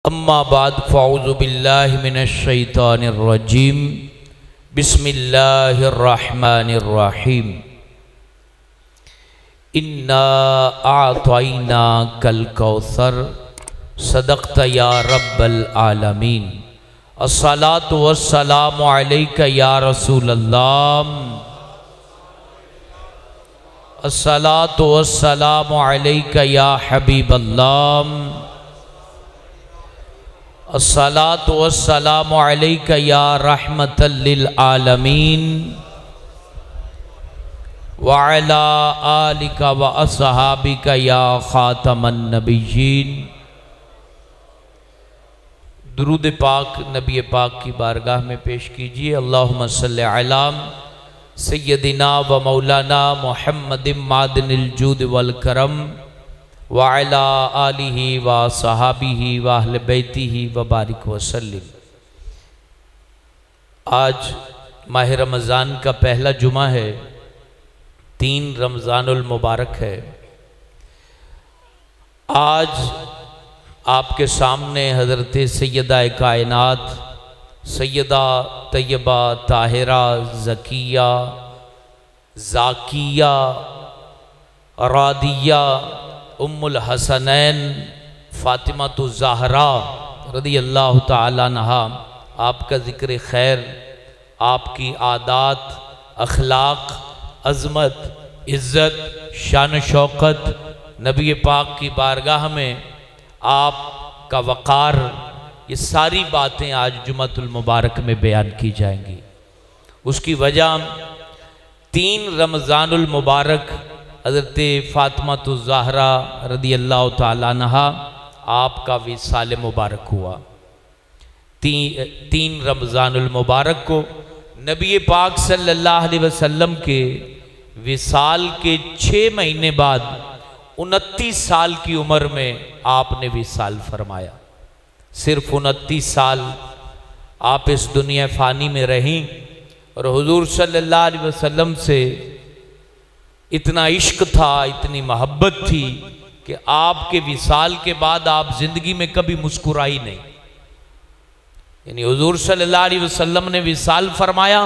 अम्मा बाद फ़अऊज़ु बिल्लाहि मिनश शैतानिर रजीम बिस्मिल्लाहिर रहमानिर रहीम। इन्ना आतैना कल कौसर सदक़्ता या रब्बल आलमीन। अस्सलातु वस्सलामु अलैका या रसूलल्लाह। अस्सलातु वस्सलामु अलैका या हबीबल्लाह। अस्सलातु वस्सलामु अलैका या रहमतल लिल आलमीन व अला आलिका व अस्हाबिका या खातमन नबिय्यीन। दुरूद पाक नबी पाक की बारगाह में पेश कीजिए। अल्लाहुम्मा सल्लि अला सय्यदिना व मौलाना मुहम्मदिन मादनिल जूद वल करम व अला आलिहि व सहाबिहि व अहले बैतिहि व बारिक वसल्लिम। आज माह रमज़ान का पहला जुमा है, 3 रमज़ानुल मुबारक है। आज आपके सामने हज़रत सैयदा कायनात सैयदा तैयबा ताहिरा ज़किया ज़ाकिया रादिया उम्मुल हसनैन फ़ातिमातु ज़हरा रज़ियल्लाहु ताला अन्हा आपका ज़िक्र खैर, आपकी आदात, अखलाक, अज़मत, इज़्ज़त, शान शौकत, नबी पाक की बारगाह में आपका वक़ार, ये सारी बातें आज जुमातुल मुबारक में बयान की जाएंगी। उसकी वजह 3 रमज़ानुल मुबारक हज़रत फ़ातिमातु ज़हरा रज़ियल्लाहु ताला अन्हा आपका विसाल मुबारक हुआ। 3 रमज़ानुल मुबारक को नबी पाक सल्लल्लाहु अलैहि वसल्लम के विसाल के 6 महीने बाद 29 साल की उम्र में आपने विसाल फरमाया। सिर्फ 29 साल आप इस दुनिया फ़ानी में रहीं और हुजूर सल्लल्लाहु अलैहि वसल्लम से इतना इश्क था, इतनी मोहब्बत थी कि आपके विसाल के बाद आप ज़िंदगी में कभी मुस्कुराई नहीं। यानी हुजूर सल्लल्लाहु अलैहि वसल्लम ने विसाल फरमाया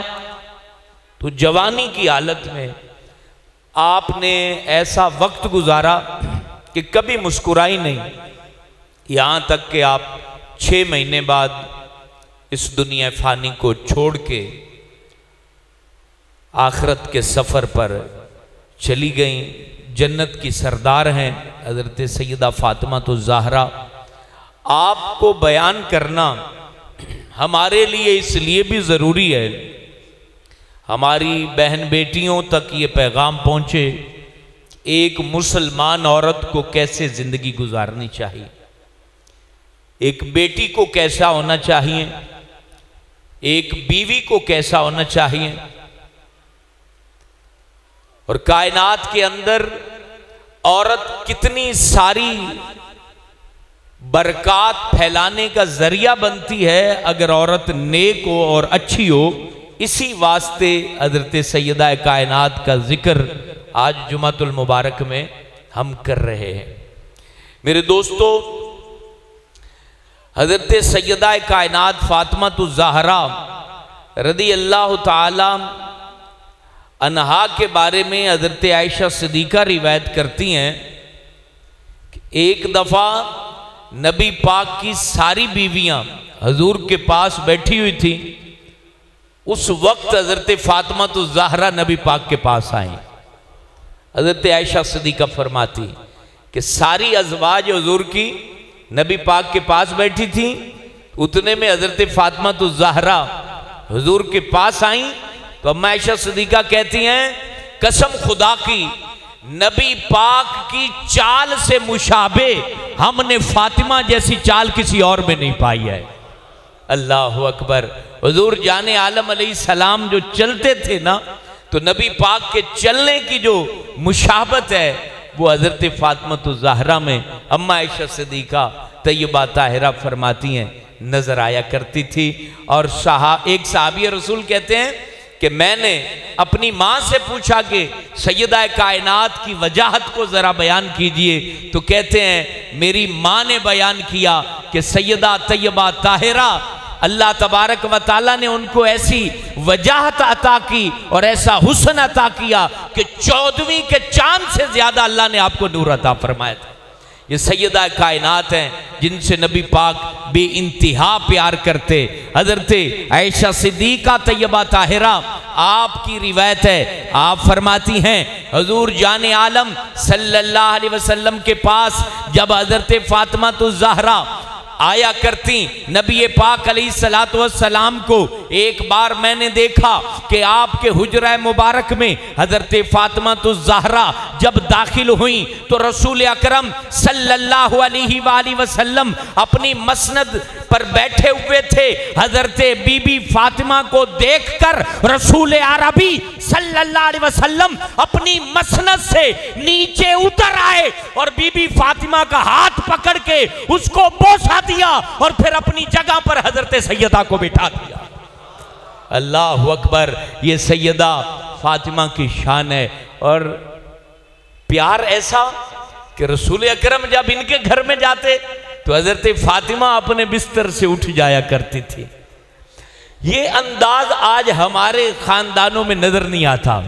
तो जवानी की हालत में आपने ऐसा वक्त गुजारा कि कभी मुस्कुराई नहीं, यहाँ तक कि आप 6 महीने बाद इस दुनिया फ़ानी को छोड़ के आखिरत के सफ़र पर चली गई। जन्नत की सरदार हैं हज़रत सैयदा फ़ातिमातु ज़हरा। आपको बयान करना हमारे लिए इसलिए भी ज़रूरी है, हमारी बहन बेटियों तक ये पैगाम पहुँचे एक मुसलमान औरत को कैसे ज़िंदगी गुजारनी चाहिए, एक बेटी को कैसा होना चाहिए, एक बीवी को कैसा होना चाहिए, और कायनात के अंदर औरत कितनी सारी बरक़ात फैलाने का ज़रिया बनती है अगर औरत नेक हो और अच्छी हो। इसी वास्ते हज़रत सैयदा कायनात का ज़िक्र आज जुमातुल मुबारक में हम कर रहे हैं। मेरे दोस्तों, हज़रत सैयदा कायनात फ़ातिमातु ज़हरा रज़ियल्लाहु ताला अन्हा के बारे में हज़रत आयशा सिद्दीक़ा रिवायत करती हैं कि एक दफ़ा नबी पाक की सारी बीवियां हजूर के पास बैठी हुई थी। उस वक्त हज़रत फ़ातिमातु ज़हरा नबी पाक के पास आई। हज़रत आयशा सिद्दीक़ा फरमाती कि सारी अज़वाज हजूर की नबी पाक के पास बैठी थी, उतने में हज़रत फ़ातिमातु ज़हरा हजूर के पास आई तो अम्मा आयशा सिद्दीक़ा कहती हैं, कसम खुदा की नबी पाक की चाल से मुशाबे हमने फ़ातिमा जैसी चाल किसी और में नहीं पाई है। अल्लाहु अकबर। हुजूर जाने आलम अलैहिस्सलाम जो चलते थे ना, तो नबी पाक के चलने की जो मुशाबत है वो हज़रत फ़ातिमातु ज़हरा में अम्मा आयशा सिद्दीक़ा तैयबा ताहिरा फरमाती हैं नज़र आया करती थी। और एक सहाबी रसूल कहते हैं कि मैंने अपनी माँ से पूछा कि सैयदा कायनात की वजाहत को ज़रा बयान कीजिए, तो कहते हैं मेरी माँ ने बयान किया कि सैयदा तैयबा ताहिरा, अल्लाह तबारक व ताला ने उनको ऐसी वजाहत अता की और ऐसा हुस्न अता किया कि 14वीं के चांद से ज़्यादा अल्लाह ने आपको नूर अता फरमाया था। ये सैयदा कायनात हैं जिनसे नबी पाक बे इंतहा प्यार करते। हज़रत आयशा सिद्दीक़ा तैयबा ताहिरा आपकी रिवायत है, आप फरमाती हैं हुजूर जाने आलम सल्लल्लाहु अलैहि वसल्लम के पास जब हज़रत फातिमा तो ज़हरा आया करती, नबी पाक अलैहिस्सलातु वस्सलाम को एक बार मैंने देखा कि आपके हुजरा मुबारक में हज़रत फातिमा तो ज़हरा जब दाखिल हुई तो रसूल अकरम सल्लल्लाहु अलैहि वसल्लम अपनी मसनद पर बैठे हुए थे। हज़रत बीबी फातिमा को देखकर रसूल अरबी सल्लल्लाहु अलैहि वसल्लम अपनी मसनद से नीचे उतर आए और बीबी फातिमा का हाथ पकड़ के उसको बोसा दिया और फिर अपनी जगह पर हज़रत सैयदा को बिठा दिया। अल्लाह अकबर, ये सैयदा फातिमा की शान है। और प्यार ऐसा कि रसूल अकरम जब इनके घर में जाते तो हज़रत फातिमा अपने बिस्तर से उठ जाया करती थी। ये अंदाज आज हमारे खानदानों में नजर नहीं आता।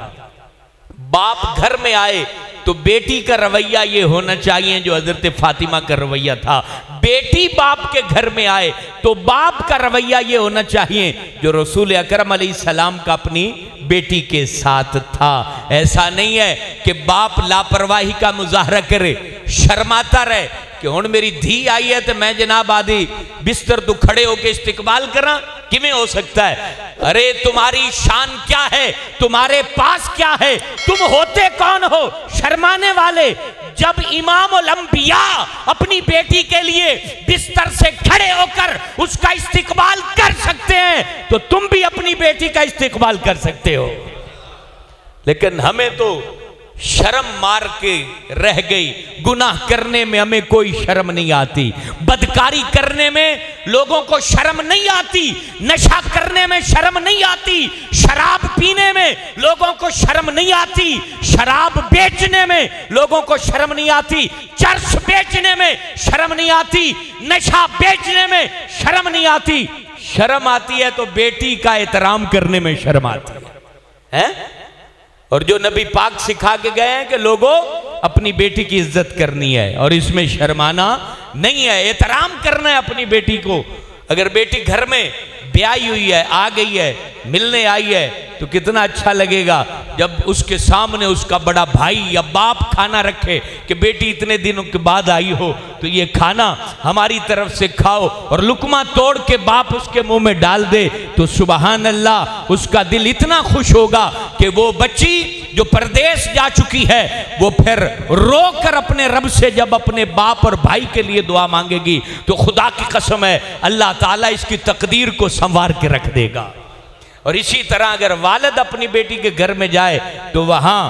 बाप घर में आए तो बेटी का रवैया ये होना चाहिए जो हज़रत फातिमा का रवैया था। बेटी बाप के घर में आए तो बाप का रवैया ये होना चाहिए जो रसूल अकरम अलैहिस्सलाम का अपनी बेटी के साथ था। ऐसा नहीं है कि बाप लापरवाही का मुजाहरा करे, शर्माता रहे कि हुण मेरी धी आई है तो मैं जनाब आदि बिस्तर तो खड़े होके इस्तिकबाल करा, किमें हो सकता है? अरे तुम्हारी शान क्या है, तुम्हारे पास क्या है, तुम होते कौन हो शर्माने वाले? जब इमाम उल अंबिया अपनी बेटी के लिए बिस्तर से खड़े होकर उसका इस्तिकबाल कर सकते हैं तो तुम भी अपनी बेटी का इस्तिकबाल कर सकते हो। लेकिन हमें तो शर्म मार के रह गई। गुनाह करने में हमें कोई शर्म नहीं आती, बदकारी करने में लोगों को शर्म नहीं आती, नशा करने में शर्म नहीं आती, शराब पीने में लोगों को शर्म नहीं आती, शराब बेचने में लोगों को शर्म नहीं आती, चर्च बेचने में शर्म नहीं आती, नशा बेचने में शर्म नहीं आती। शर्म आती है तो बेटी का एहतराम करने में शर्म आती है। और जो नबी पाक सिखा के गए हैं कि लोगों अपनी बेटी की इज्जत करनी है और इसमें शर्माना नहीं है, एहतराम करना है अपनी बेटी को। अगर बेटी घर में ब्याही हुई है, आ गई है, मिलने आई है तो कितना अच्छा लगेगा जब उसके सामने उसका बड़ा भाई या बाप खाना रखे कि बेटी इतने दिनों के बाद आई हो तो ये खाना हमारी तरफ से खाओ, और लुकमा तोड़ के बाप उसके मुंह में डाल दे तो सुबहान अल्लाह, उसका दिल इतना खुश होगा कि वो बच्ची जो परदेश जा चुकी है वो फिर रो कर अपने रब से जब अपने बाप और भाई के लिए दुआ मांगेगी तो खुदा की कसम है अल्लाह ताला इसकी तकदीर को संवार के रख देगा। और इसी तरह अगर वालिद अपनी बेटी के घर में जाए तो वहां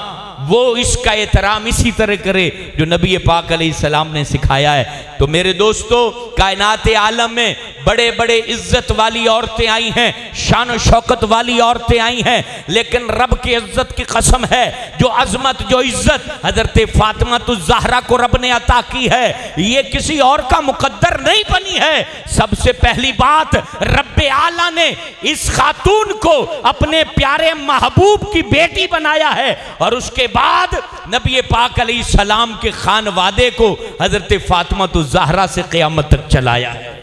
वो इसका एहतराम इसी तरह करे जो नबी पाक अलैहिस्सलाम ने सिखाया है। तो मेरे दोस्तों, कायनात आलम में बड़े बड़े इज्जत वाली औरतें आई हैं, शान और शौकत वाली औरतें आई हैं, लेकिन रब की इज्जत की कसम है जो अजमत जो इज्जत हजरत फातिमा तो ज़हरा को रब ने अता की है ये किसी और का मुकद्दर नहीं बनी है। सबसे पहली बात, रब्बे आला ने इस खातून को अपने प्यारे महबूब की बेटी बनाया है और उसके बाद नबी पाक अलैहिस्सलाम के खानवादे को हजरत फातिमा तो ज़हरा से क़यामत तक चलाया है।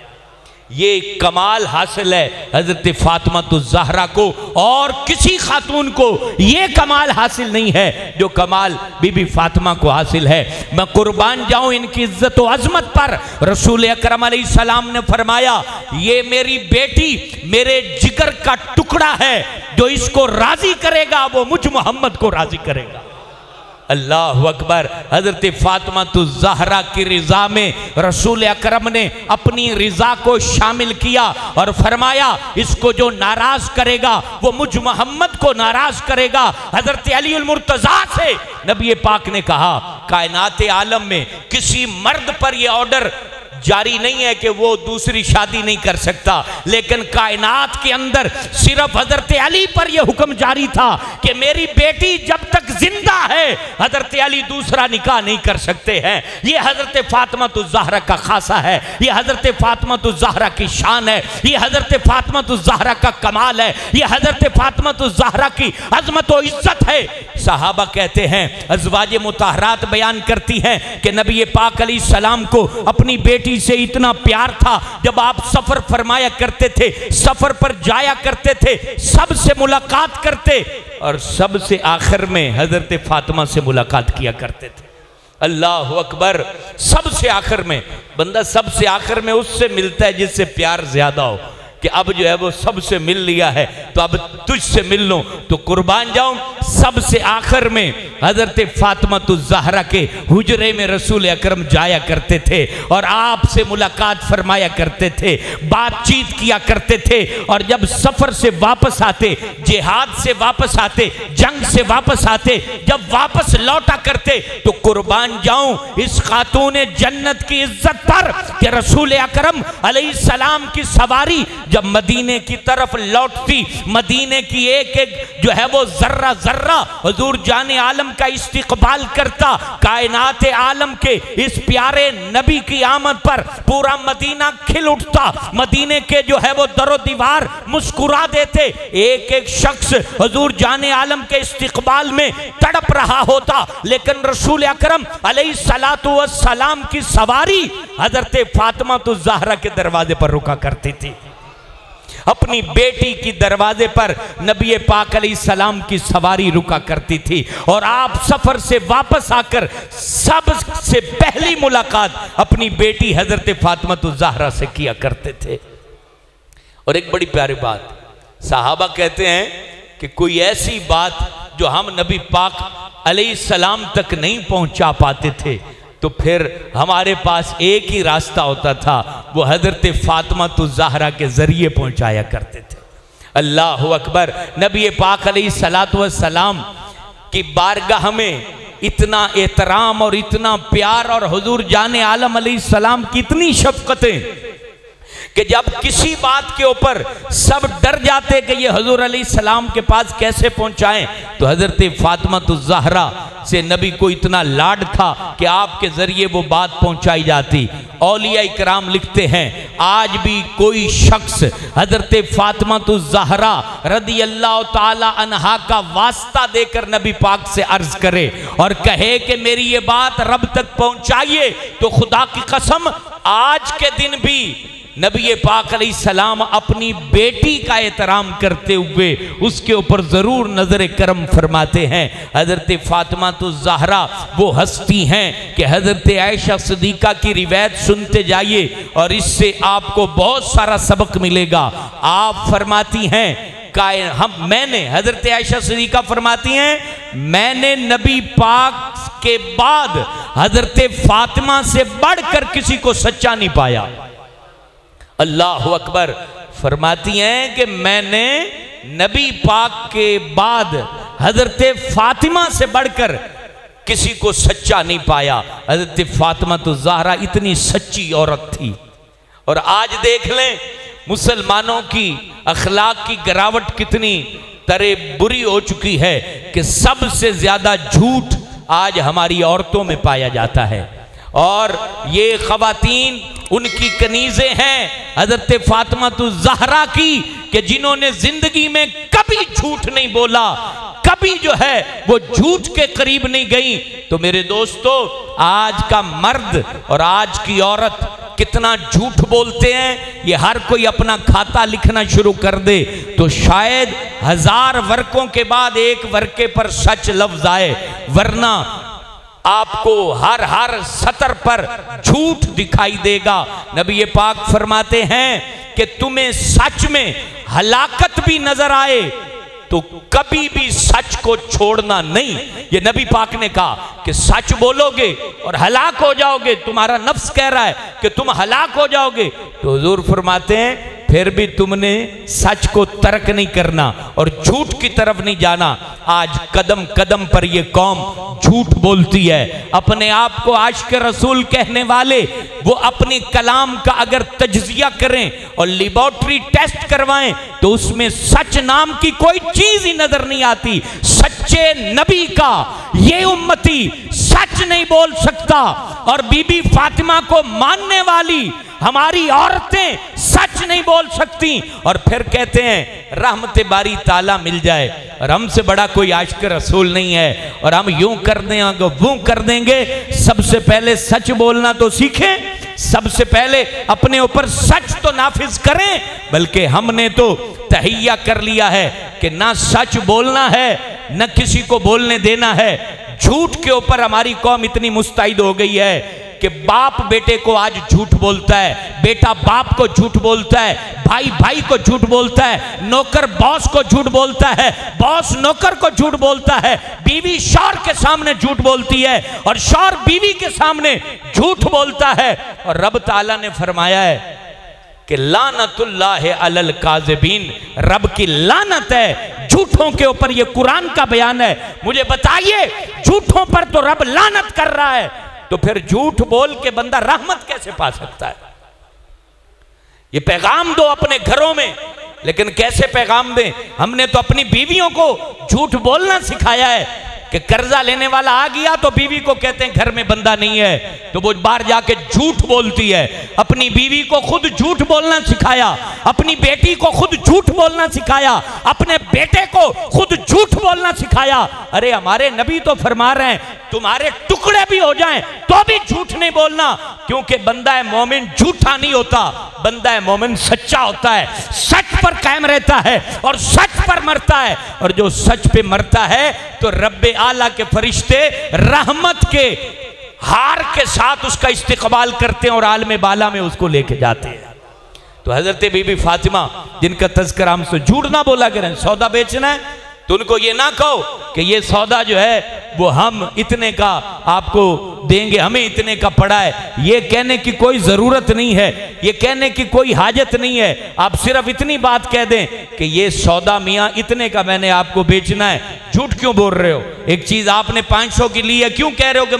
ये कमाल हासिल है हजरत फातिमा तो ज़हरा को, और किसी खातून को ये कमाल हासिल नहीं है जो कमाल बीबी फातिमा को हासिल है। मैं कुर्बान जाऊं इनकी इज्जत व अजमत पर। रसूल अकरम अलैहिस्सलाम ने फरमाया ये मेरी बेटी मेरे जिगर का टुकड़ा है, जो इसको राजी करेगा वो मुझ मोहम्मद को राजी करेगा। अल्लाह अकबर। हजरत फातिमा तो ज़हरा की रिजा में रसूल अकरम ने अपनी रिजा को शामिल किया और फरमाया इसको जो नाराज करेगा वो मुझ मोहम्मद को नाराज करेगा। हजरत अली उल मुर्तज़ा से नबी पाक ने कहा कायनात आलम में किसी मर्द पर यह ऑर्डर जारी नहीं है कि वो दूसरी शादी नहीं कर सकता, लेकिन कायनात के अंदर सिर्फ हजरत अली पर यह हुक्म जारी था कि मेरी बेटी जब तक जिंदा है हजरत अली दूसरा निकाह नहीं कर सकते हैं। यह हजरत फातिमा तो ज़हरा का खासा है, यह हजरत फातिमा तो ज़हरा की शान है, यह हजरत फातिमा तो ज़हरा का कमाल है, यह हजरत फातिमा तो ज़हरा की अजमत और इज्जत है। सहाबा कहते हैं, अज़वाज मुताहरात बयान करती हैं कि नबी पाक अलैहिस्सलाम को अपनी बेटी से इतना प्यार था, जब आप सफर फरमाया करते थे, सफर पर जाया करते थे, सबसे मुलाकात करते और सबसे आखिर में हजरत फातिमा से मुलाकात किया करते थे। अल्लाह अकबर। सबसे आखिर में, बंदा सबसे आखिर में उससे मिलता है जिससे प्यार ज्यादा हो, कि अब जो है वो सबसे मिल लिया है तो अब तुझसे मिल लो तो कुर्बान जाऊं। सबसे आखिर में हजरत फातिमा तो ज़हरा के हुजरे में रसूल अकरम जाया करते थे और आपसे मुलाकात फरमाया करते थे, बातचीत किया करते थे। और जब सफर से वापस आते, जिहाद से वापस आते, जंग से वापस आते, जब वापस लौटा करते तो कुर्बान जाऊं इस खातून जन्नत की इज्जत पर कि रसूल अकरम अलैहिस्सलाम की सवारी जब मदीने की तरफ लौटती, मदीने की एक एक जो है वो जर्रा जर्रा हुजूर जाने आलम का इस्तिकबाल करता, कायनात आलम के इस प्यारे नबी की आमद पर पूरा मदीना खिल उठता, मदीने के जो है वो दरो दीवार मुस्कुरा देते, एक एक शख्स हुजूर जाने आलम के इस्तिकबाल में तड़प रहा होता। लेकिन रसूल अकरम अलैहिस्सलातु वस्सलाम की सवारी हजरत फातिमा तो ज़हरा के दरवाजे पर रुका करती थी। अपनी बेटी की दरवाजे पर नबी पाक अलैहिस्सलाम की सवारी रुका करती थी और आप सफर से वापस आकर सबसे पहली मुलाकात अपनी बेटी हजरत फातिमा तो ज़हरा से किया करते थे। और एक बड़ी प्यारी बात, सहाबा कहते हैं कि कोई ऐसी बात जो हम नबी पाक अलैहिस्सलाम तक नहीं पहुंचा पाते थे तो फिर हमारे पास एक ही रास्ता होता था, वो हजरत फातिमा तो ज़हरा के जरिए पहुंचाया करते थे। अल्लाह अकबर। नबी पाक अलैहिस्सलातु वस्सलाम की बारगाह में इतना एहतराम और इतना प्यार और हुजूर जाने आलम अलैहिस्सलाम की इतनी शफकतें कि जब किसी बात के ऊपर सब डर जाते कि ये हुजूर अलैहिस्सलाम के पास कैसे पहुंचाएं, तो हजरत फातिमा तो ज़हरा से नबी को इतना लाड था कि आपके जरिए वो बात पहुंचाई जाती। औलिया इकराम लिखते हैं, आज भी कोई शख्स हजरत फातिमा तो ज़हरा रदी अल्लाह ताला अन्हा का वास्ता देकर नबी पाक से अर्ज करे और कहे कि मेरी ये बात रब तक पहुंचाइए, तो खुदा की कसम आज के दिन भी नबी पाक अलैहिस्सलाम अपनी बेटी का एहतराम करते हुए उसके ऊपर जरूर नजर करम फरमाते हैं। हजरत फातिमा तो ज़हरा वो हस्ती हैं कि हजरत आयशा सिद्दीका की रिवायत सुनते जाइए और इससे आपको बहुत सारा सबक मिलेगा। आप फरमाती हैं मैंने हजरत आयशा सिद्दीका फरमाती हैं, मैंने नबी पाक के बाद हजरत फातिमा से बढ़कर किसी को सच्चा नहीं पाया। अल्लाह अकबर। फरमाती हैं कि मैंने नबी पाक के बाद हजरत फातिमा से बढ़कर किसी को सच्चा नहीं पाया। हजरत फातिमा तो ज़हरा इतनी सच्ची औरत थी। और आज देख लें मुसलमानों की अखलाक की गिरावट कितनी तरह बुरी हो चुकी है कि सबसे ज्यादा झूठ आज हमारी औरतों में पाया जाता है। और ये ख़वातीन उनकी कनीज़ें हैं हजरत फातिमा तो ज़हरा की कि जिन्होंने जिंदगी में कभी झूठ नहीं बोला, कभी जो है वो झूठ के करीब नहीं गई। तो मेरे दोस्तों, आज का मर्द और आज की औरत कितना झूठ बोलते हैं, ये हर कोई अपना खाता लिखना शुरू कर दे तो शायद 1000 वर्कों के बाद एक वर्के पर सच लफ्ज आए, वरना आपको हर सतर पर झूठ दिखाई देगा। नबी पाक फरमाते हैं कि तुम्हें सच में हलाकत भी नजर आए तो कभी भी सच को छोड़ना नहीं। ये नबी पाक ने कहा कि सच बोलोगे और हलाक हो जाओगे, तुम्हारा नफ्स कह रहा है कि तुम हलाक हो जाओगे। तो हुजूर फरमाते हैं फिर भी तुमने सच को तर्क नहीं करना और झूठ की तरफ नहीं जाना। आज कदम कदम पर ये कौम झूठ बोलती है। अपने आप को आशिक रसूल कहने वाले वो अपनी कलाम का अगर तज्जिया करें और लेबोरेटरी टेस्ट करवाएं तो उसमें सच नाम की कोई चीज ही नजर नहीं आती। सच्चे नबी का ये उम्मती सच नहीं बोल सकता और बीबी फातिमा को मानने वाली हमारी औरतें सच नहीं बोल सकती। और फिर कहते हैं रहमत बारी ताला मिल जाए और हमसे बड़ा कोई आशिक रसूल नहीं है और हम यूं कर देंगे वो कर देंगे। सबसे पहले सच बोलना तो सीखें, सबसे पहले अपने ऊपर सच तो नाफिज करें। बल्कि हमने तो तहैया कर लिया है कि ना सच बोलना है न किसी को बोलने देना है। झूठ के ऊपर हमारी कौम इतनी मुस्तैद हो गई है कि बाप बेटे को आज झूठ बोलता है, बेटा बाप को झूठ बोलता है, भाई भाई को झूठ बोलता है, नौकर बॉस को झूठ बोलता है, बॉस नौकर को झूठ बोलता है, बीवी शौहर के सामने झूठ बोलती है और शौहर बीवी के सामने झूठ बोलता है। और रब ताला ने फरमाया है कि लानतुल्लाह अलल काज़िबीन, रब की लानत है झूठों के ऊपर। ये कुरान का बयान है। मुझे बताइए झूठों पर तो रब लानत कर रहा है, तो फिर झूठ बोल के बंदा रहमत कैसे पा सकता है? ये पैगाम दो अपने घरों में, लेकिन कैसे पैगाम दें? हमने तो अपनी बीवियों को झूठ बोलना सिखाया है कि कर्जा लेने वाला आ गया तो बीवी को कहते हैं घर में बंदा नहीं है, तो वो बाहर जाके झूठ बोलती है। अपनी बीवी को खुद झूठ बोलना सिखाया, अपनी बेटी को खुद झूठ बोलना सिखाया, अपने बेटे को खुद झूठ बोलना सिखाया। अरे हमारे नबी तो फरमा रहे हैं तुम्हारे टुकड़े भी हो जाएं तो भी झूठ नहीं बोलना, क्योंकि बंदा है मोमिन झूठा नहीं होता, बंदा है मोमिन सच्चा होता है, सच पर कायम रहता है और सच पर मरता है। और जो सच पे मरता है तो रब्बे आला के फरिश्ते रहमत के हार के साथ उसका इस्तिकबाल करते हैं और आलम बाला में उसको लेके जाते हैं। तो हजरत बीबी फातिमा जिनका तज़किरा हमसे झूठ ना बोला करें, सौदा बेचना है तो उनको ये ना कहो कि ये सौदा जो है वो हम इतने का आपको देंगे, हमें इतने का पड़ा है। ये कहने की कोई ज़रूरत नहीं है, ये कहने की कोई हाजत नहीं है। आप सिर्फ इतनी बात कह दें कि ये सौदा मियाँ इतने का मैंने आपको बेचना है। झूठ क्यों बोल रहे हो? एक चीज़ आपने 500 की ली है, क्यों कह रहे हो कि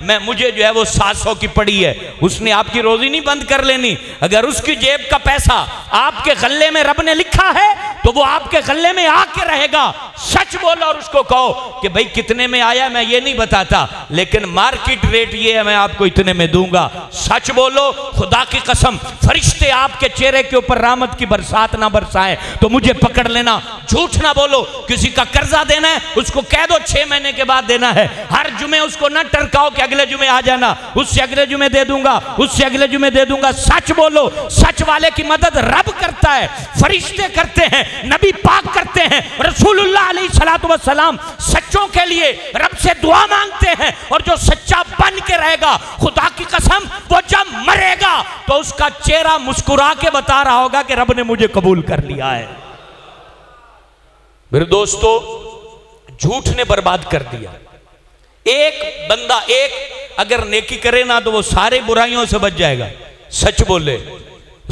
मैं मुझे जो है वो 700 की पड़ी है? उसने आपकी रोजी नहीं बंद कर लेनी। अगर उसकी जेब का पैसा आपके गले में रब ने लिखा है तो वो आपके गले में आके रहेगा। सच बोलो और उसको कहो कि भाई कितने में आया मैं ये नहीं बताता, लेकिन मार्केट रेट ये है, मैं आपको इतने में दूंगा। सच बोलो, खुदा की कसम फरिश्ते आपके चेहरे के ऊपर रहमत की बरसात ना बरसाए तो मुझे पकड़ लेना। झूठ ना बोलो। किसी का कर्जा देना है उसको कह दो 6 महीने के बाद देना है। हर जुमे उसको ना टरकाओ कि अगले जुमे आ जाना, उससे अगले जुमे दे दूंगा, उससे अगले जुमे दे दूंगा। सच बोलो। सच वाले की मदद रब करता है, फरिश्ते करते हैं, नबी पाक करते हैं, रसूलुल्लाह अलैहिस्सलातु वस्सलाम सच्चों के लिए रब से दुआ मांगते हैं। और जो सच्चा बन के रहेगा, खुदा की कसम वो जब मरेगा तो उसका चेहरा मुस्कुरा के बता रहा होगा कि रब ने मुझे कबूल कर लिया है। मेरे दोस्तों, झूठ ने बर्बाद कर दिया। एक बंदा एक अगर नेकी करे ना तो वो सारे बुराइयों से बच जाएगा। सच बोले,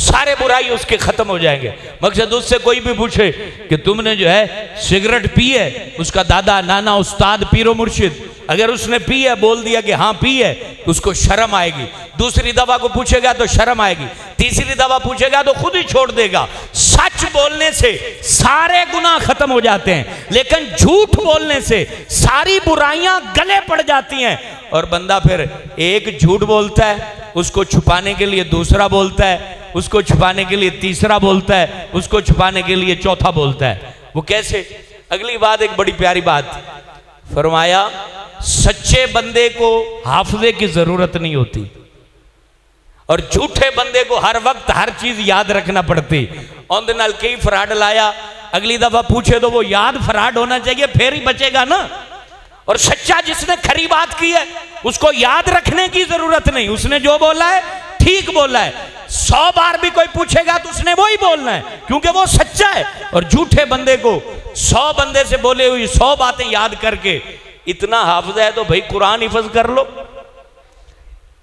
सारे बुराई उसके खत्म हो जाएंगे। मकसद उससे कोई भी पूछे कि तुमने जो है सिगरेट पी है, उसका दादा नाना उस्ताद पीरो मुर्शिद अगर उसने पी है बोल दिया कि हाँ पी है तो उसको शर्म आएगी। दूसरी दफा को पूछेगा तो शर्म आएगी, तीसरी दफा पूछेगा तो खुद ही छोड़ देगा। सच बोलने से सारे गुनाह खत्म हो जाते हैं, लेकिन झूठ बोलने से सारी बुराइयां गले पड़ जाती हैं। और बंदा फिर एक झूठ बोलता है, उसको छुपाने के लिए दूसरा बोलता है, उसको छुपाने के लिए तीसरा बोलता है, उसको छुपाने के लिए चौथा बोलता है। वो कैसे? अगली बात एक बड़ी प्यारी बात फरमाया, सच्चे बंदे को हाफजे की जरूरत नहीं होती और झूठे बंदे को हर वक्त हर चीज याद रखना पड़ती। औंदे नाल कई फराड लाया, अगली दफा पूछे तो वो याद फराड होना चाहिए, फिर ही बचेगा ना। और सच्चा जिसने खरी बात की है उसको याद रखने की जरूरत नहीं, उसने जो बोला है ठीक बोला है। 100 बार भी कोई पूछेगा तो उसने वो ही बोलना है, क्योंकि वो सच्चा है। और झूठे बंदे को 100 बंदे से बोले हुई 100 बातें याद करके इतना हाफिज है तो भाई कुरान हिफज कर लो।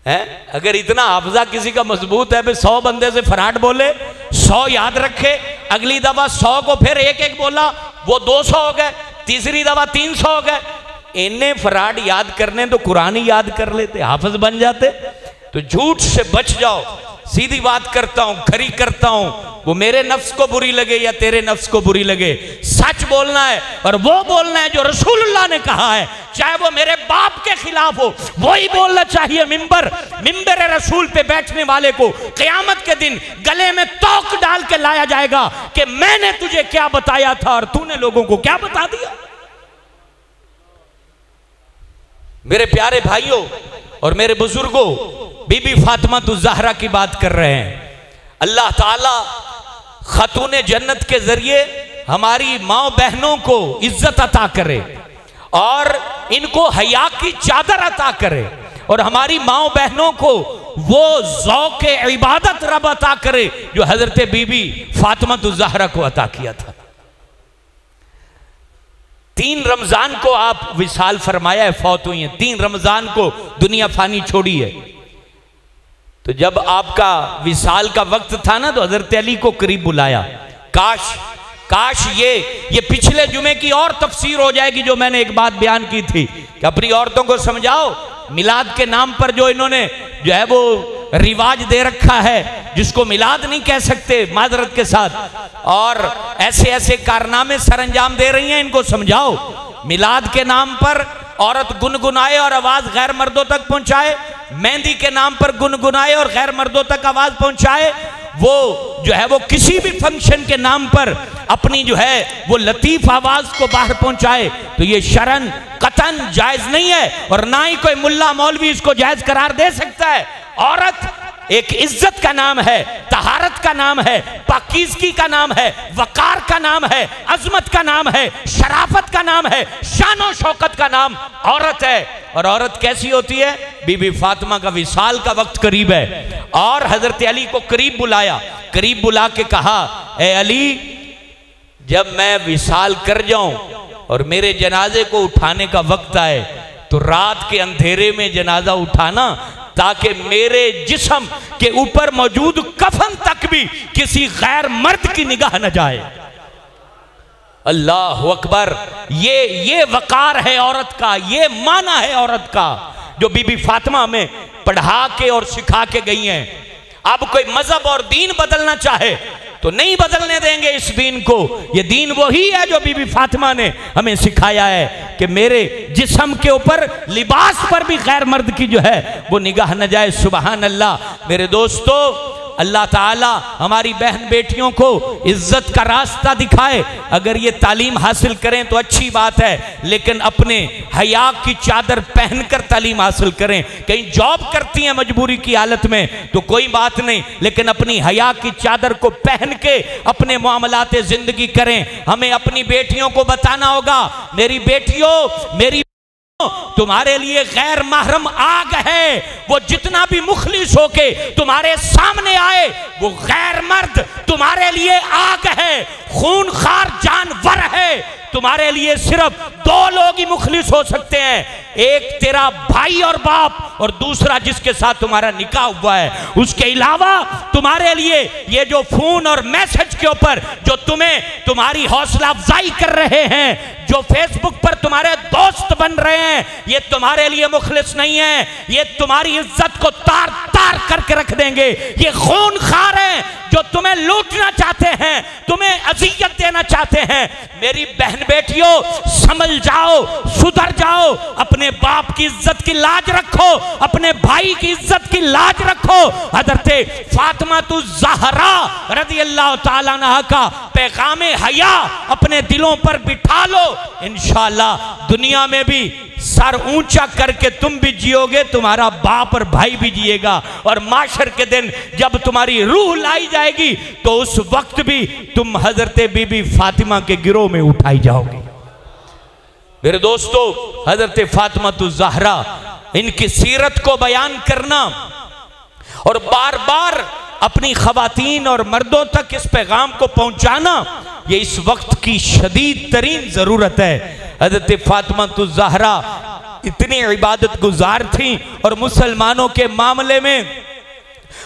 है। अगर इतना हाफजा किसी का मजबूत है, 100 बंदे से फराड बोले, 100 याद रखे, अगली दफा 100 को फिर एक एक बोला, वो 200 हो गए, तीसरी दफा 300 हो गए। इन्हें फराड याद करने तो कुरान ही याद कर लेते, हाफिज बन जाते। तो झूठ से बच जाओ। सीधी बात करता हूं, खरी करता हूं, वो मेरे नफ्स को बुरी लगे या तेरे नफ्स को बुरी लगे, सच बोलना है और वो बोलना है जो रसूलुल्लाह ने कहा है, चाहे वो मेरे बाप के खिलाफ हो, वही बोलना चाहिए। मिंबर रसूल पे बैठने वाले को क़यामत के दिन गले में तोक डाल के लाया जाएगा कि मैंने तुझे क्या बताया था और तूने लोगों को क्या बता दिया। मेरे प्यारे भाइयों और मेरे बुजुर्गों, बीबी फातिमा ज़हरा की बात कर रहे हैं। अल्लाह ताला खातूने जन्नत के जरिए हमारी माँ बहनों को इज्जत अता करे और इनको हया की चादर अता करे और हमारी माँ बहनों को वो ज़ौक़ इबादत रब अता करे जो हजरत बीबी फातिमा ज़हरा को अता किया था। 3 रमजान को आप विसाल फरमाया है, फौत हुई है। 3 रमजान को दुनिया फानी छोड़ी है। तो जब आपका विसाल का वक्त था ना, तो हजरत अली को करीब बुलाया। काश ये पिछले जुमे की और तफसीर हो जाएगी जो मैंने एक बात बयान की थी कि अपनी औरतों को समझाओ, मिलाद के नाम पर जो इन्होंने जो है वो रिवाज दे रखा है, जिसको मिलाद नहीं कह सकते माजरत के साथ, और ऐसे ऐसे कारनामे सरंजाम दे रही हैं, इनको समझाओ। मिलाद के नाम पर औरत गुनगुनाए और आवाज गैर मर्दों तक पहुंचाए, मेहंदी के नाम पर गुनगुनाए और गैर मर्दों तक आवाज पहुंचाए, वो जो है वो किसी भी फंक्शन के नाम पर अपनी जो है वो लतीफ आवाज को बाहर पहुंचाए, तो ये शरन कतन जायज नहीं है और ना ही कोई मुल्ला मौलवी इसको जायज करार दे सकता है। औरत एक इज्जत का नाम है, तहारत का नाम है, पाकीज़गी का नाम है, वकार का नाम है, अजमत का नाम है, शराफत का नाम है, शानो शौकत का नाम औरत है। और औरत कैसी होती है? बीबी फातिमा का विसाल का वक्त करीब है और हजरत अली को करीब बुलाया, करीब बुला के कहा, ए अली, जब मैं विसाल कर जाऊं और मेरे जनाजे को उठाने का वक्त आए तो रात के अंधेरे में जनाजा उठाना, ताकि मेरे जिस्म के ऊपर मौजूद कफन तक भी किसी गैर मर्द की निगाह न जाए। अल्लाह अकबर। ये वकार है औरत का, ये माना है औरत का जो बीबी फातिमा में पढ़ा के और सिखा के गई हैं। अब कोई मजहब और दीन बदलना चाहे तो नहीं बदलने देंगे इस दीन को। ये दीन वही है जो बीबी फातिमा ने हमें सिखाया है कि मेरे जिस्म के ऊपर, लिबास पर भी गैर मर्द की जो है वो निगाह न जाए। सुबहान अल्लाह। मेरे दोस्तों, अल्लाह ताला हमारी बहन बेटियों को इज्जत का रास्ता दिखाए। अगर ये तालीम हासिल करें तो अच्छी बात है, लेकिन अपने हया की चादर पहनकर तालीम हासिल करें। कहीं जॉब करती हैं मजबूरी की हालत में तो कोई बात नहीं, लेकिन अपनी हया की चादर को पहन के अपने मामलाते जिंदगी करें। हमें अपनी बेटियों को बताना होगा, मेरी बेटियों, मेरी तुम्हारे लिए गैर महरम आग है। वो जितना भी मुखलिस होके तुम्हारे सामने आए, वो गैर मर्द तुम्हारे लिए आग है, खूनखार जानवर है। तुम्हारे लिए सिर्फ 2 लोग ही मुखलिस हो सकते हैं, एक तेरा भाई और बाप, और दूसरा जिसके साथ तुम्हारा निकाह हुआ है। उसके अलावा तुम्हारे लिए ये जो फोन और मैसेज के ऊपर जो तुम्हें तुम्हारी हौसला अफजाई कर रहे हैं, जो फेसबुक पर तुम्हारे दोस्त बन रहे हैं, ये तुम्हारे लिए मुखलिस नहीं है। ये तुम्हारी इज्जत को तार तार करके रख देंगे। ये खूनखार हैं जो तुम्हें लूटना चाहते हैं, तुम्हें अजियत देना चाहते हैं। मेरी बहन बेटियों, समझ जाओ, सुधर जाओ, अपने बाप की इज्जत की लाज रखो, अपने भाई की इज्जत की लाज रखो। हजरत फातिमा ज़हरा रज़ी अल्लाह ताला अन्हा का पैगाम हया अपने दिलों पर बिठा लो। इंशाअल्लाह दुनिया में भी सर ऊंचा करके तुम भी जियोगे, तुम्हारा बाप और भाई भी जिएगा, और माशर के दिन जब तुम्हारी रूह लाई जाएगी तो उस वक्त भी तुम हजरत बीबी फातिमा के गिरोह में उठाई जाओगे। मेरे दोस्तों, हजरत फातिमा ज़हरा, इनकी सीरत को बयान करना और बार बार अपनी खवातीन और मर्दों तक इस पैगाम को पहुंचाना, ये इस वक्त की शदीद तरीन जरूरत है। हजरत फातिमा ज़हरा इतनी इबादत गुजार थी। और मुसलमानों के मामले में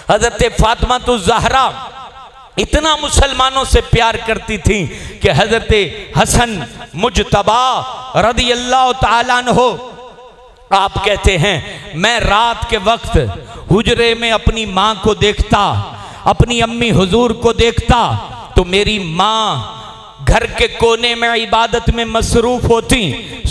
हजरत फातिमा तो ज़हरा इतना मुसलमानों से प्यार करती थी कि हजरत हसन मुजतबा रदी अल्लाह ताला अन्हो आप कहते हैं, मैं रात के वक्त हुजरे में अपनी माँ को देखता, अपनी अम्मी हुजूर को देखता, तो मेरी माँ घर के कोने में इबादत में मसरूफ होती।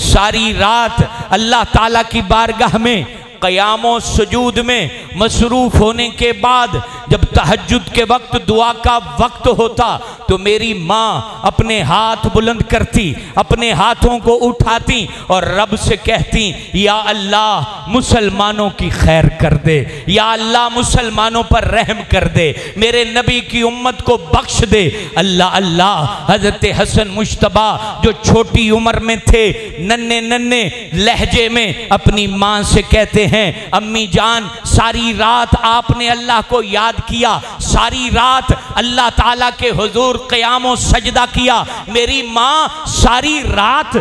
सारी रात अल्लाह ताला की बारगाह में क़यामो सुजूद में मसरूफ होने के बाद जब तहज्जुद के वक्त दुआ का वक्त होता तो मेरी माँ अपने हाथ बुलंद करती, अपने हाथों को उठाती और रब से कहती, या अल्लाह मुसलमानों की खैर कर दे, या अल्लाह मुसलमानों पर रहम कर दे, मेरे नबी की उम्मत को बख्श दे। अल्लाह अल्लाह। हजरत हसन मुश्तबा जो छोटी उम्र में थे, नन्हे नन्हे लहजे में अपनी माँ से कहते हैं, अम्मी जान सारी रात आपने अल्लाह को याद किया, सारी रात अल्लाह ताला के हुजूर क़यामो सजदा किया। मेरी माँ सारी रात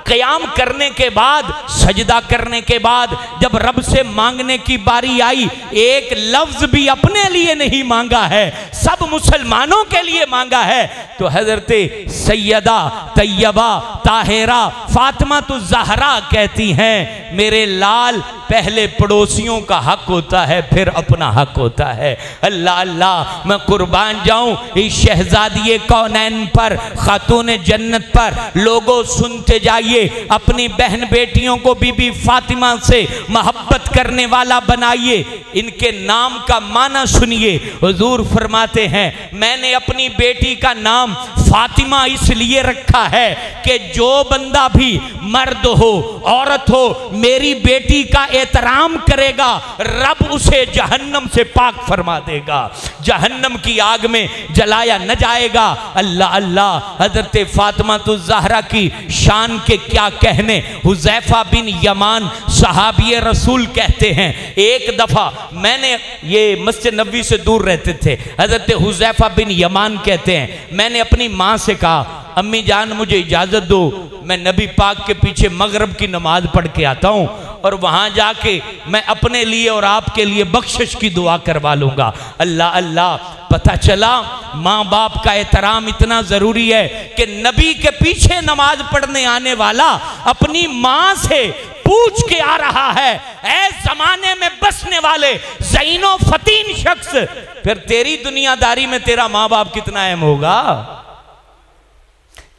क़याम करने के बाद, सजदा करने के बाद जब रब से मांगने की बारी आई, एक लफ्ज भी अपने लिए नहीं मांगा है, सब मुसलमानों के लिए मांगा है। तो हजरत सैयदा तैयबा ताहिरा फातिमा तो ज़हरा कहती हैं, मेरे लाल पहले पड़ोसियों का हक होता है, फिर अपना हक होता है। अल्लाह अल्लाह, मैं कुर्बान जाऊं इस शहजादी कौनैन पर, खातून जन्नत पर। लोगों सुनते जाइए, अपनी बहन बेटियों को बीबी फातिमा से मोहब्बत करने वाला बनाइए, इनके नाम का माना सुनिए। हुजूर फरमाते हैं, मैंने अपनी बेटी का नाम फातिमा इसलिए रखा है कि जो बंदा भी मर्द हो औरत हो मेरी बेटी का एहतराम करेगा, रब उसे जहन्नम से पाक फरमा देगा, जहन्नम की आग में जलाया न जाएगा। अल्लाह अल्लाह। हजरत फातिमा तो ज़हरा की शान के क्या कहने। हुज़ैफा बिन यमान सहाबी रसूल कहते हैं, एक दफा मैंने, ये मस्जिद नबवी से दूर रहते थे, हजरत हुज़ैफा बिन यमान कहते हैं, मैंने अपनी माँ से कहा, अम्मी जान मुझे इजाज़त दो, मैं नबी पाक के पीछे मगरब की नमाज पढ़ के आता हूँ और वहाँ जाके मैं अपने लिए और आपके लिए बख्शिश की दुआ करवा लूँगा। अल्लाह अल्लाह। पता चला माँ बाप का एहतराम इतना ज़रूरी है कि नबी के पीछे नमाज पढ़ने आने वाला अपनी माँ से पूछ के आ रहा है, ऐ जमाने में बसने वाले ज़ैनो फतीन शख्स, फिर तेरी दुनियादारी में तेरा माँ बाप कितना अहम होगा,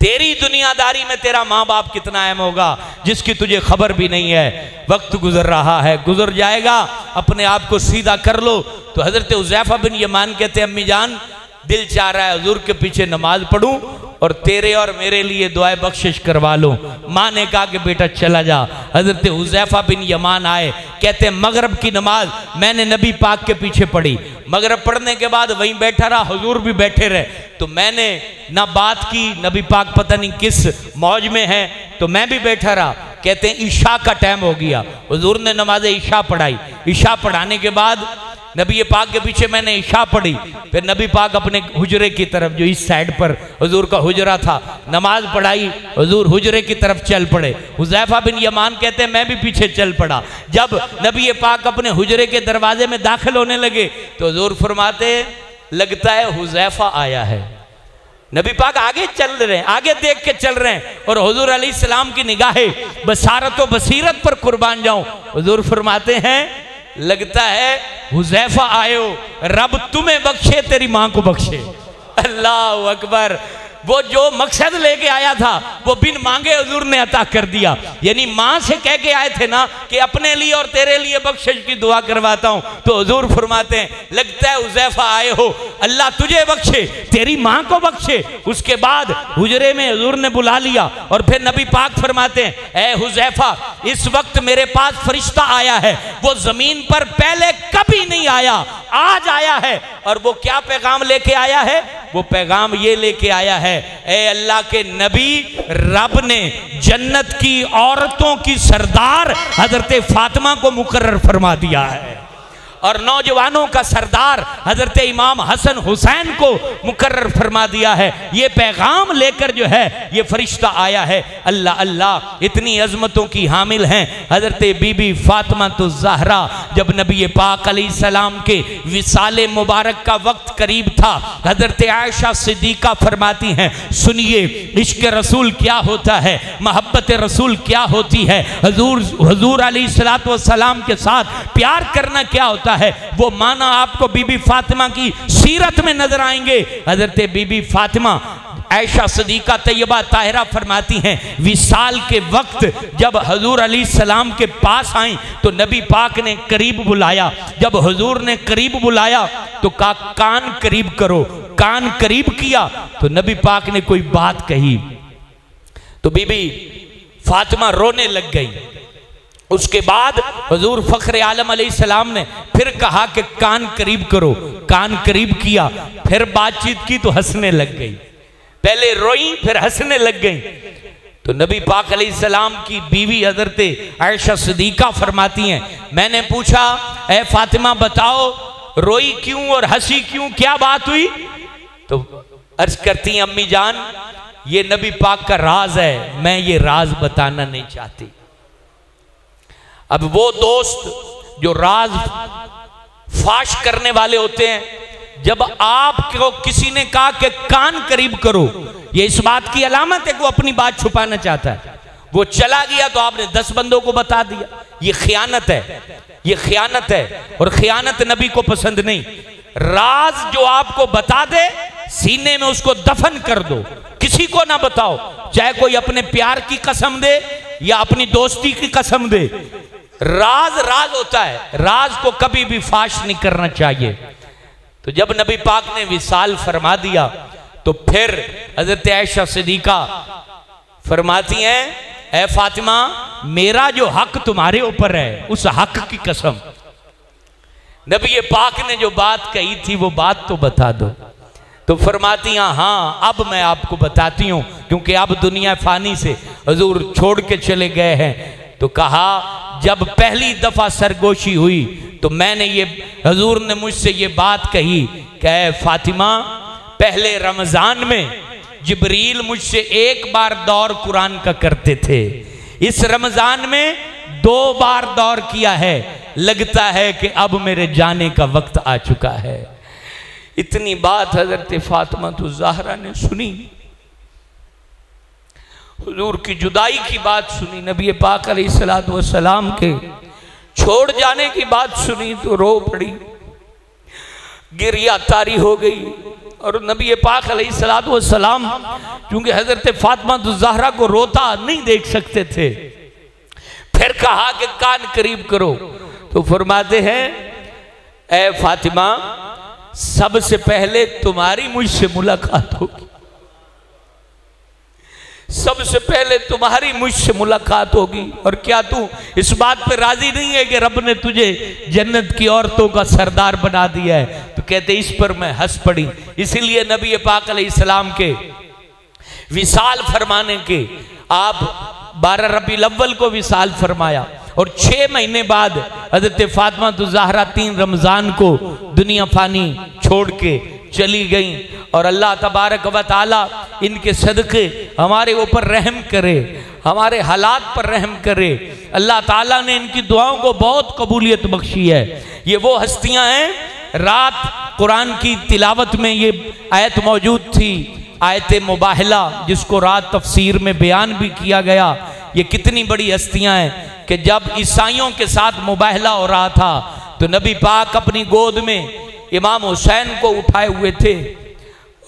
तेरी दुनियादारी में तेरा माँ बाप कितना अहम होगा, जिसकी तुझे खबर भी नहीं है। वक्त गुजर रहा है, गुजर जाएगा, अपने आप को सीधा कर लो। तो हजरत हुज़ैफा बिन यमान कहते, अम्मी जान दिल चाह रहा है हुजूर के पीछे नमाज पढ़ूं और तेरे और मेरे लिए दुआए बख्शिश करवा लो। माँ ने कहा कि बेटा चला जा। हजरत हुज़ैफा बिन यमान आए, कहते मगरब की नमाज मैंने नबी पाक के पीछे पढ़ी, मगरब पढ़ने के बाद वहीं बैठा रहा, हुजूर भी बैठे रहे, तो मैंने ना बात की, नबी पाक पता नहीं किस मौज में है, तो मैं भी बैठा रहा। कहते हैं ईशा का टाइम हो गया, हुजूर ने नमाज ईशा पढ़ाई, ईशा पढ़ाने के बाद नबी पाक के पीछे मैंने ईशा पढ़ी, फिर नबी पाक अपने हुजरे की तरफ, जो इस साइड पर हुजूर का हुजरा था, नमाज पढ़ाई, हुजूर हुजरे की तरफ चल पड़े। हुज़ैफा बिन यमान कहते हैं मैं भी पीछे चल पड़ा। जब नबी पाक अपने हुजरे के दरवाजे में दाखिल होने लगे तो हुजूर फरमाते, लगता है हुज़ैफा आया है। नबी पाक आगे चल रहे हैं, आगे देख के चल रहे हैं और हुजूर अलैहिस्सलाम की निगाहें बसारत व बसीरत पर कुर्बान जाऊं, हुजूर फरमाते हैं लगता है हुज़ैफा आयो, रब तुम्हें बख्शे तेरी माँ को बख्शे। अल्लाह अकबर। वो जो मकसद लेके आया था वो बिन मांगे हुजूर ने अता कर दिया। यानी माँ से कह के आए थे ना कि अपने लिए और तेरे लिए बख्शिश की दुआ करवाता हूँ, तो हुजूर फरमाते हैं लगता है हुज़ैफा आए हो, अल्लाह तुझे बख्शे तेरी माँ को बख्शे। उसके बाद हुजरे में हुजूर ने बुला लिया और फिर नबी पाक फरमाते हैं, ए हुज़ैफा इस वक्त मेरे पास फरिश्ता आया है, वो जमीन पर पहले कभी नहीं आया, आज आया है। और वो क्या पैगाम लेके आया है? वो पैगाम ये लेके आया है, ए अल्लाह के नबी, रब ने जन्नत की औरतों की सरदार हजरत फातिमा को मुकर्रर फरमा दिया है। और नौजवानों का सरदार हजरत इमाम हसन हुसैन को मुकर्रर फरमा दिया है। ये पैगाम लेकर जो है ये फरिश्ता आया है। अल्लाह अल्लाह, इतनी अजमतों की हामिल हैं हजरत बीबी फातिमा तो ज़हरा। जब नबी पाक अलैहिस्सलाम के विसाले मुबारक का वक्त करीब था, हजरत आयशा सिद्दीका फरमाती हैं, सुनिए इश्क रसूल क्या होता है, मोहब्बत रसूल क्या होती है, हुजूर अलैहिस्सलातु वस्सलाम के साथ प्यार करना क्या होता है, वो माना आपको बीबी फातिमा की सीरत में नजर आएंगे। हजरत बीबी फातिमा आयशा सिद्दीका तैयबा ताहिरा फरमाती हैं, विसाल के वक्त जब हुजूर अलैहिस्सलाम के पास आई तो नबी पाक ने करीब बुलाया। जब हुजूर ने करीब बुलाया तो कहा कान करीब करो। कान करीब किया तो नबी पाक ने कोई बात कही तो बीबी फातिमा रोने लग गई। उसके बाद हुजूर फख्र आलम अलैहिस्सलाम ने फिर कहा कि कान करीब करो। कान करीब किया, फिर बातचीत की तो हंसने लग गई। पहले रोई फिर हंसने लग गई। तो नबी पाक अलैहिस्सलाम की बीवी हजरत आयशा सिद्दीका फरमाती हैं, मैंने पूछा ए फातिमा बताओ रोई क्यों और हंसी क्यों, क्या बात हुई? तो अर्ज करती हैं, अम्मी जान ये नबी पाक का राज है, मैं ये राज बताना नहीं चाहती। अब वो दोस्त जो राज फाश करने वाले होते हैं, जब आपको किसी ने कहा कि कान करीब करो, ये इस बात की अलामत है कि वो अपनी बात छुपाना चाहता है। वो चला गया तो आपने 10 बंदों को बता दिया, ये खियानत है, ये खियानत है। और खियानत नबी को पसंद नहीं। राज जो आपको बता दे सीने में उसको दफन कर दो, किसी को ना बताओ, चाहे कोई अपने प्यार की कसम दे या अपनी दोस्ती की कसम दे। राज राज होता है, राज को कभी भी फाश नहीं करना चाहिए। तो जब नबी पाक ने विसाल फरमा दिया तो फिर हजरत आयशा सिद्दीका फरमाती हैं, ए फातिमा मेरा जो हक तुम्हारे ऊपर है उस हक की कसम, नबी पाक ने जो बात कही थी वो बात तो बता दो। तो फरमाती हैं हाँ अब मैं आपको बताती हूँ, क्योंकि अब दुनिया फानी से हुजूर छोड़ के चले गए हैं। तो कहा जब पहली दफा सरगोशी हुई तो मैंने ये, हुजूर ने मुझसे ये बात कही कि फातिमा पहले रमजान में जिब्रील मुझसे एक बार दौर कुरान का करते थे, इस रमजान में 2 बार दौर किया है, लगता है कि अब मेरे जाने का वक्त आ चुका है। इतनी बात हजरत फातिमा तो ज़हरा ने सुनी, हुजूर की जुदाई की बात सुनी, नबी पाक अलैहिस्सलातु वस्सलाम के छोड़ जाने की बात सुनी तो रो पड़ी, गिरिया तारी हो गई। और नबी पाक अलैहिस्सलातु वस्सलाम क्योंकि हजरत फातिमा तो ज़हरा को रोता नहीं देख सकते थे, फिर कहा कि कान करीब करो। तो फरमाते हैं, ए फातिमा सबसे पहले तुम्हारी मुझसे मुलाकात होगी, सबसे पहले तुम्हारी मुझसे मुलाकात होगी। और क्या तू इस बात पे राजी नहीं है कि रब ने तुझे जन्नत की औरतों का सरदार बना दिया है? तो कहते इस पर मैं हंस पड़ी। इसीलिए नबी पाक अलैहिस्सलाम के विसाल फरमाने के आप 12 रबीउल अव्वल को विसाल फरमाया और 6 महीने बाद हजरत फातिमा तो ज़हरा 3 रमजान को दुनिया फानी छोड़ के चली गई। और अल्लाह तबारक व तआला इनके सदक़े हमारे ऊपर रहम करे, हमारे हालात पर रहम करे। अल्लाह ताला ने इनकी दुआओं को बहुत कबूलियत बख्शी है। ये वो हस्तियां हैं, रात कुरान की तिलावत में ये आयत मौजूद थी, आयत मुबाहला, जिसको रात तफसीर में बयान भी किया गया। ये कितनी बड़ी हस्तियां हैं कि जब ईसाइयों के साथ मुबाहला हो रहा था तो नबी पाक अपनी गोद में इमाम हुसैन को उठाए हुए थे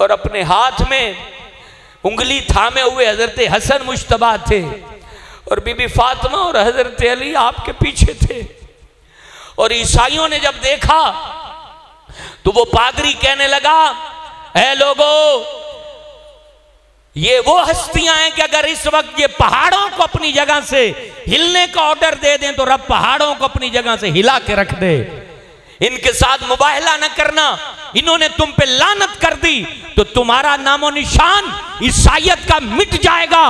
और अपने हाथ में उंगली थामे हुए हजरत हसन मुश्तबा थे और बीबी फातिमा और हजरत अली आपके पीछे थे। और ईसाइयों ने जब देखा तो वो पादरी कहने लगा, ऐ लोगों, ये वो हस्तियां हैं कि अगर इस वक्त ये पहाड़ों को अपनी जगह से हिलने का ऑर्डर दे दें तो रब पहाड़ों को अपनी जगह से हिला के रख दे। इनके साथ मुबाहला न करना, इन्होंने तुम पे लानत कर दी तो तुम्हारा नामो निशान ईसाइयत का मिट जाएगा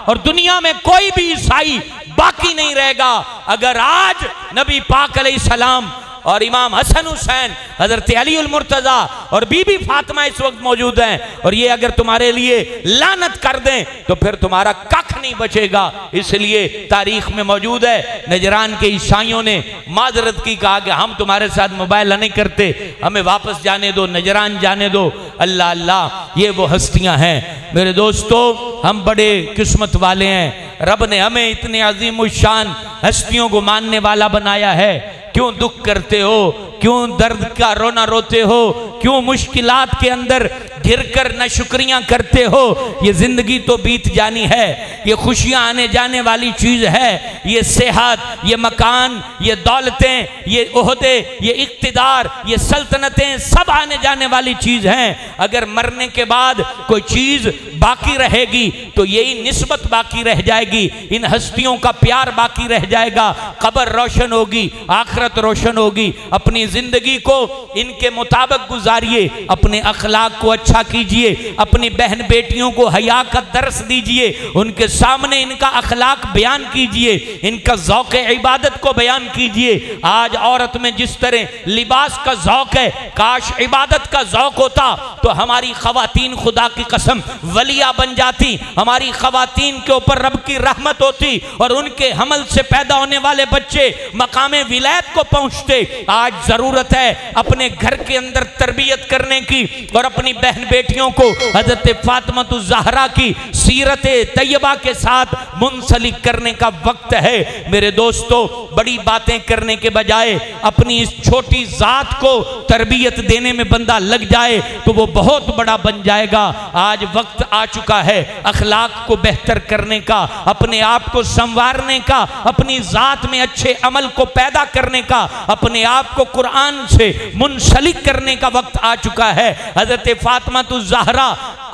और दुनिया में कोई भी ईसाई बाकी नहीं रहेगा। अगर आज नबी पाक अलैहिस्सलाम और इमाम हसन हुसैन, हजरत अली उल मुर्तजा और बीबी फातिमा इस वक्त मौजूद हैं, और ये अगर तुम्हारे लिए लानत कर दें तो फिर तुम्हारा कख नहीं बचेगा। इसलिए तारीख में मौजूद है, नजरान के ईसाइयों ने माजरत की, कहा कि हम तुम्हारे साथ मुबायला नहीं करते, हमें वापस जाने दो, नजरान जाने दो। अल्लाह अल्लाह, ये वो हस्तियां हैं मेरे दोस्तों, हम बड़े किस्मत वाले हैं। रब ने हमें इतने अजीम शान हस्तियों को मानने वाला बनाया है। क्यों दुख करते हो, क्यों दर्द का रोना रोते हो, क्यों मुश्किलात के अंदर घिरकर न शुक्रियां करते हो? ये जिंदगी तो बीत जानी है, ये खुशियां आने जाने वाली चीज है, ये सेहत, ये मकान, ये दौलतें, ये ओहदे, ये इक्तिदार, ये सल्तनतें सब आने जाने वाली चीज हैं। अगर मरने के बाद कोई चीज बाकी रहेगी तो यही निस्बत बाकी रह जाएगी, इन हस्तियों का प्यार बाकी रह जाएगा। कब्र रोशन होगी, आखिरत रोशन होगी। अपनी जिंदगी को इनके मुताबिक गुजारिए, अपने अखलाक को अच्छा कीजिए, अपनी बहन बेटियों को हया का दर्स दीजिए, उनके सामने इनका अखलाक बयान कीजिए, इनका ज़ौक़ इबादत को बयान कीजिए। आज औरत में जिस तरह लिबास का ज़ौक़ है, काश इबादत का ज़ौक़ होता तो हमारी ख़वातीन खुदा की कसम वलिया बन जाती, हमारी ख़वातीन के ऊपर रब की रहमत होती और उनके हमल से पैदा होने वाले बच्चे मकामे विलायत को पहुंचते। आज जरूरत है अपने घर के अंदर तरबियत करने की और अपनी बहन बेटियों को हज़रत फातिमा ज़हरा की सीरत तैयबा के साथ मुंसलिक करने का वक्त है। मेरे दोस्तों, बड़ी बातें करने के बजाय अपनी इस छोटी जात को तरबियत देने में बंदा लग जाए तो वो बहुत बड़ा बन जाएगा। आज वक्त आ चुका है अखलाक को बेहतर करने का, अपने आप को संवारने का, अपनी जात में अच्छे अमल को पैदा करने का, अपने आप को कुरान से मुंसलिक करने का वक्त आ चुका है। हजरत फातिमा ज़हरा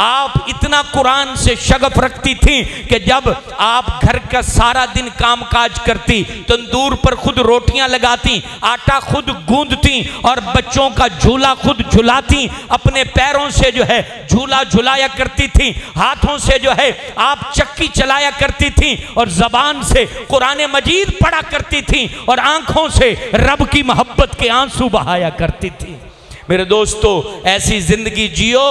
आप इतना कुरान से शगफ रखती थी कि जब आप घर का सारा दिन काम काज करती, तंदूर पर खुद रोटियां लगाती, आटा खुद गूंदती और बच्चों का झूला खुद झुलाती, अपने पैरों से जो है झूला झुलाया करती थी, हाथों से जो है आप चक्की चलाया करती थी और जबान से कुरान मजीद पढ़ा करती थी और आंखों से रब की मोहब्बत के आंसू बहाया करती थी। मेरे दोस्तों, ऐसी जिंदगी जियो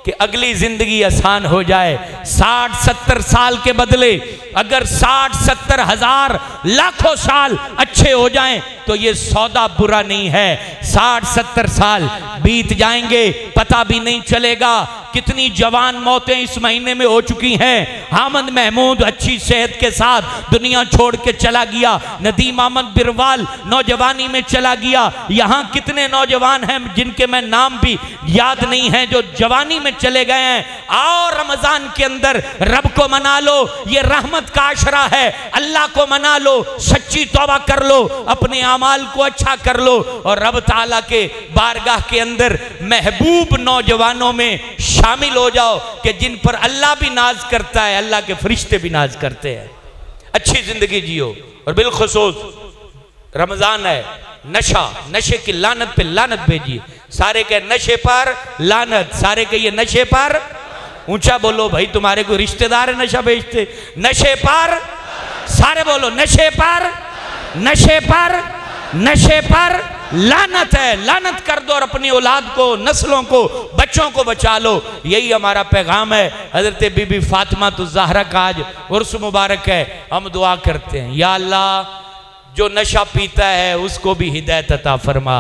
कि अगली जिंदगी आसान हो जाए। 60-70 साल के बदले अगर 60-70 हजार लाखों साल अच्छे हो जाएं तो ये सौदा बुरा नहीं है। 60-70 साल बीत जाएंगे, पता भी नहीं चलेगा। कितनी जवान मौतें इस महीने में हो चुकी हैं। हामिद महमूद अच्छी सेहत के साथ दुनिया छोड़ के चला गया, नदीम अहमद बिरवाल नौजवानी में चला गया। यहाँ कितने नौजवान हैं जिनके मैं नाम भी याद नहीं है जो जवानी में चले गए हैं। आओ रमजान के अंदर रब को मना लो, ये रहमत का आशरा है। अल्लाह को मना लो, सच्ची तौबा कर लो, अपने अमाल को अच्छा कर लो और रब ताला के बारगाह के अंदर महबूब नौजवानों में शामिल हो जाओ कि जिन पर अल्लाह भी नाज करता है, अल्लाह के फरिश्ते भी नाज करते हैं। अच्छी जिंदगी जियो। और बिलखुसूस रमजान है, नशे की लानत पे लानत भेजिए। सारे के नशे पर लानत, सारे के ये नशे पर, ऊंचा बोलो भाई, तुम्हारे कोई रिश्तेदार है नशा बेचते? नशे पर, सारे बोलो नशे पर, नशे पर, नशे पर लानत है। लानत कर दो और अपनी औलाद को, नस्लों को, बच्चों को बचा लो। यही हमारा पैगाम है। हजरत बीबी फातिमा ज़हरा का आज उर्स मुबारक है। हम दुआ करते हैं, या अल्लाह जो नशा पीता है उसको भी हिदायत अता फरमा,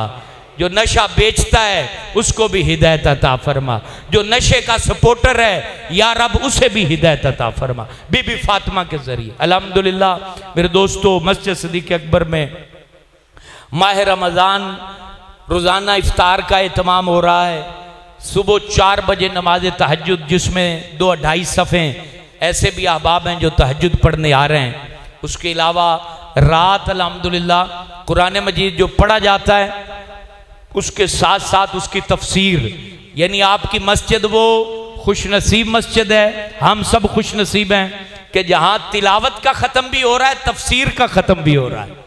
जो नशा बेचता है उसको भी हिदायत अता फरमा, जो नशे का सपोर्टर है या रब उसे भी हिदायत अता फरमा बीबी फातिमा के जरिए। अल्हम्दुलिल्लाह मेरे दोस्तों, मस्जिद सिद्दीक़ अकबर में माह रमज़ान रोज़ाना इफ्तार का एहतमाम हो रहा है। सुबह 4 बजे नमाज तहज्जुद, जिसमें 2-2.5 सफ़े ऐसे भी अहबाब हैं जो तहज्जुद पढ़ने आ रहे हैं। उसके अलावा रात अल्हम्दुलिल्लाह कुरान मजीद जो पढ़ा जाता है उसके साथ साथ उसकी तफसीर, यानी आपकी मस्जिद वो खुशनसीब मस्जिद है, हम सब खुशनसीब हैं कि जहाँ तिलावत का ख़त्म भी हो रहा है, तफसीर का ख़त्म भी हो रहा है।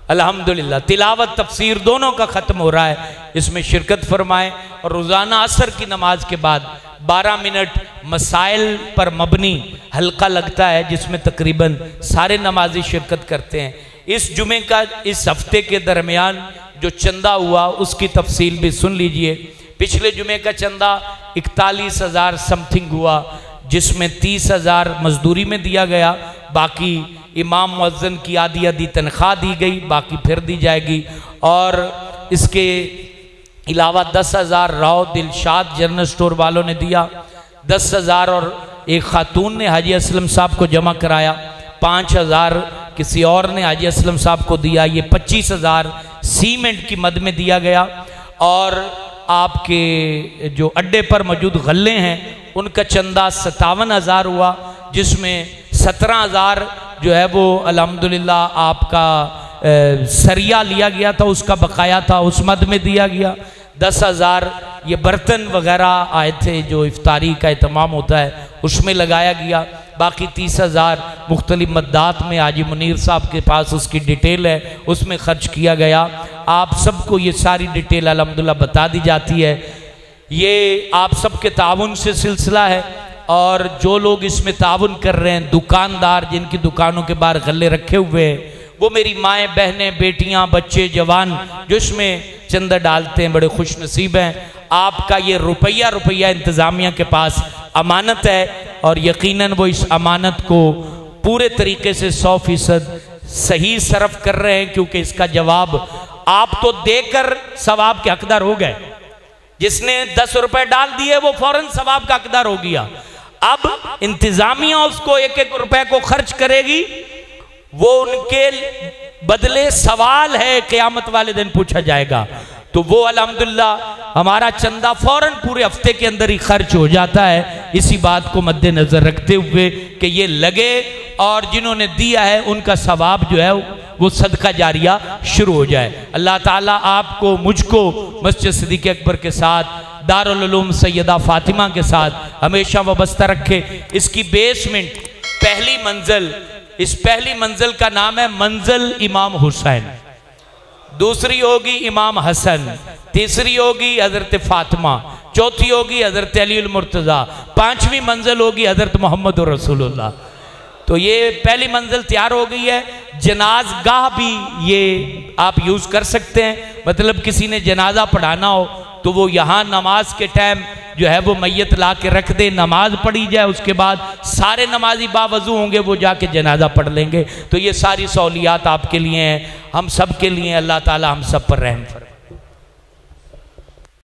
अल्हम्दुलिल्लाह तिलावत तफसीर दोनों का ख़त्म हो रहा है। इसमें शिरकत फरमाएं। और रोज़ाना असर की नमाज के बाद 12 मिनट मसाइल पर मबनी हल्का लगता है जिसमें तकरीबन सारे नमाजी शिरकत करते हैं। इस जुमे का इस हफ्ते के दरमियान जो चंदा हुआ उसकी तफसील भी सुन लीजिए। पिछले जुमे का चंदा 41,000 समथिंग हुआ, जिसमें 30,000 मजदूरी में दिया गया, बाकी इमाम मुअज्जिन की आधी आधी तनख्वाह दी गई, बाकी फिर दी जाएगी। और इसके अलावा 10,000 राव दिलशाद जनरल स्टोर वालों ने दिया, 10,000 और एक खातून ने हाजी असलम साहब को जमा कराया, 5,000 किसी और ने हाजी असलम साहब को दिया, ये 25,000 सीमेंट की मद में दिया गया। और आपके जो अड्डे पर मौजूद गल्ले हैं उनका चंदा 57,000 हुआ, जिसमें 17,000 जो है वो अल्हम्दुलिल्लाह आपका सरिया लिया गया था, उसका बकाया था, उस मद में दिया गया। 10,000 ये बर्तन वगैरह आए थे जो इफ्तारी का एहतमाम होता है उसमें लगाया गया। बाकी 30,000 मुख्तलिफ मद्दात में हाजी मुनीर साहब के पास उसकी डिटेल है, उसमें खर्च किया गया। आप सबको ये सारी डिटेल अल्हम्दुलिल्लाह बता दी जाती है। ये आप सबके ताउन से सिलसिला है, और जो लोग इसमें ताउन कर रहे हैं, दुकानदार जिनकी दुकानों के बाहर गले रखे हुए हैं, वो मेरी माएँ बहनें बेटियाँ बच्चे जवान जो इसमें चंदा डालते हैं बड़े खुश नसीब हैं। आपका ये रुपया रुपया इंतज़ामिया के पास अमानत है, और यकीनन वो इस अमानत को पूरे तरीके से 100% सही सर्फ कर रहे हैं, क्योंकि इसका जवाब आप तो देकर सवाब के हकदार हो गए। जिसने 10 रुपए डाल दिए वो फौरन सवाब का हकदार हो गया। अब इंतजामिया उसको एक एक रुपए को खर्च करेगी, वो उनके बदले सवाल है, क़यामत वाले दिन पूछा जाएगा। तो वो अल्हम्दुलिल्लाह हमारा चंदा फौरन पूरे हफ्ते के अंदर ही खर्च हो जाता है। इसी बात को मद्देनजर रखते हुए कि ये लगे और जिन्होंने दिया है उनका सवाब जो है वो सदका जारिया शुरू हो जाए। अल्लाह ताला आपको मुझको मस्जिद सिद्दीक़ अकबर के साथ, दारुल उलूम सैयदा फातिमा के साथ हमेशा वाबस्ता रखे। इसकी बेसमेंट पहली मंजिल, इस पहली मंजिल का नाम है मंजिल इमाम हुसैन, दूसरी होगी इमाम हसन, तीसरी होगी हजरत फातिमा, चौथी होगी हजरत अली अल मुर्तज़ा, पांचवी मंजिल होगी हजरत मोहम्मद रसूलुल्लाह। तो ये पहली मंजिल तैयार हो गई है। जनाजगाह भी ये आप यूज़ कर सकते हैं, मतलब किसी ने जनाजा पढ़ाना हो तो वो यहाँ नमाज के टाइम जो है वो मैयत ला के रख दे, नमाज पढ़ी जाए, उसके बाद सारे नमाजी बावजू होंगे वो जाके जनाजा पढ़ लेंगे। तो ये सारी सहूलियात आपके लिए हैं, हम सब के लिए। अल्लाह ताला हम सब पर रहम फरमाए।